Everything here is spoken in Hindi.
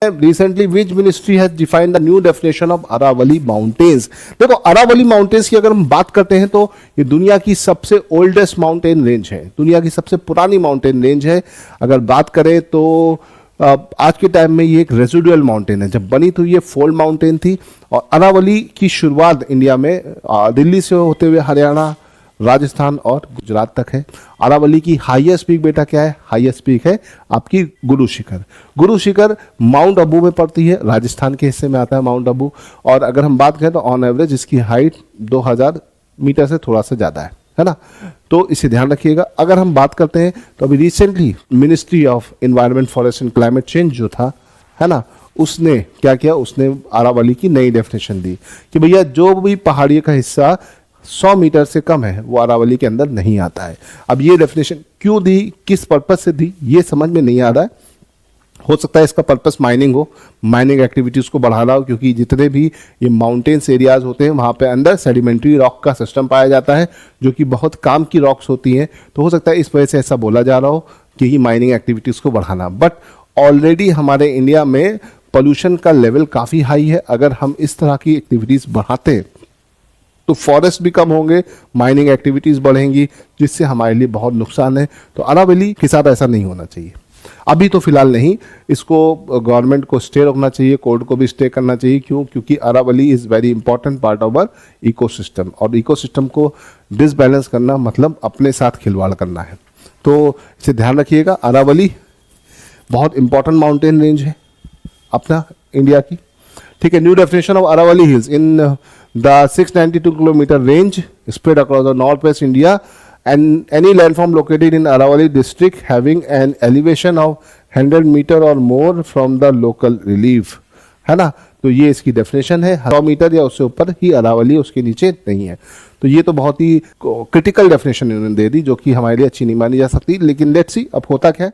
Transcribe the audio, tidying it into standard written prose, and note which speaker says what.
Speaker 1: Recently, which ministry has defined the new definition of Aravalli Mountains? देखो अरावली माउंटेन्स की अगर हम बात करते हैं तो ये दुनिया की सबसे ओल्डेस्ट माउंटेन रेंज है, दुनिया की सबसे पुरानी माउंटेन रेंज है। अगर बात करें तो आज के टाइम में ये एक रेजिडुअल माउंटेन है। जब बनी तो ये फोल्ड माउंटेन थी और अरावली की शुरुआत इंडिया में दिल्ली से होते हुए हरियाणा, राजस्थान और गुजरात तक है। अरावली की हाईएस्ट पीक बेटा क्या है? हाईएस्ट पीक है आपकी गुरु शिखर। गुरु शिखर माउंट आबू में पड़ती है, राजस्थान के हिस्से में आता है माउंट आबू। और अगर हम बात करें तो ऑन एवरेज इसकी हाइट 2000 मीटर से थोड़ा सा ज़्यादा है ना। तो इसे ध्यान रखिएगा। अगर हम बात करते हैं तो अभी recently ministry of environment, forest and climate change जो था, है ना, उसने क्या किया, उसने अरावली की नई डेफिनेशन दी कि भैया जो भी पहाड़ी का हिस्सा 100 मीटर से कम है वो अरावली के अंदर नहीं आता है। अब ये डेफिनेशन क्यों दी, किस पर्पस से दी, ये समझ में नहीं आ रहा है। हो सकता है इसका पर्पस माइनिंग हो, माइनिंग एक्टिविटीज़ को बढ़ाना हो, क्योंकि जितने भी ये माउंटेन्स एरियाज होते हैं वहाँ पे अंदर सेडिमेंट्री रॉक का सिस्टम पाया जाता है जो कि बहुत काम की रॉक्स होती हैं। तो हो सकता है इस वजह से ऐसा बोला जा रहा हो कि ये माइनिंग एक्टिविटीज़ को बढ़ाना। बट ऑलरेडी हमारे इंडिया में पोल्यूशन का लेवल काफ़ी हाई है। अगर हम इस तरह की एक्टिविटीज़ बढ़ाते तो फॉरेस्ट भी कम होंगे, माइनिंग एक्टिविटीज़ बढ़ेंगी, जिससे हमारे लिए बहुत नुकसान है। तो अरावली के साथ ऐसा नहीं होना चाहिए। अभी तो फिलहाल नहीं, इसको गवर्नमेंट को स्टे रखना चाहिए, कोर्ट को भी स्टे करना चाहिए। क्यों? क्योंकि Aravalli is very important part of our ecosystem, और इकोसिस्टम को डिसबैलेंस करना मतलब अपने साथ खिलवाड़ करना है। तो इसे ध्यान रखिएगा। अरावली बहुत इंपॉर्टेंट माउंटेन रेंज है अपना इंडिया की, ठीक है। New definition of Aravalli hills in the 692 kilometer range spread across the northwest India, and any landform located in Aravalli district having an elevation of 100 meter or more from the local relief, है ना। तो ये इसकी डेफिनेशन है। 100 मीटर या उससे ऊपर ही अरावली, उसके नीचे नहीं है। तो ये तो बहुत ही क्रिटिकल डेफिनेशन इन्होंने दे दी, जो कि हमारे लिए अच्छी नहीं मानी जा सकती। लेकिन लेट्स सी अब होता क्या है।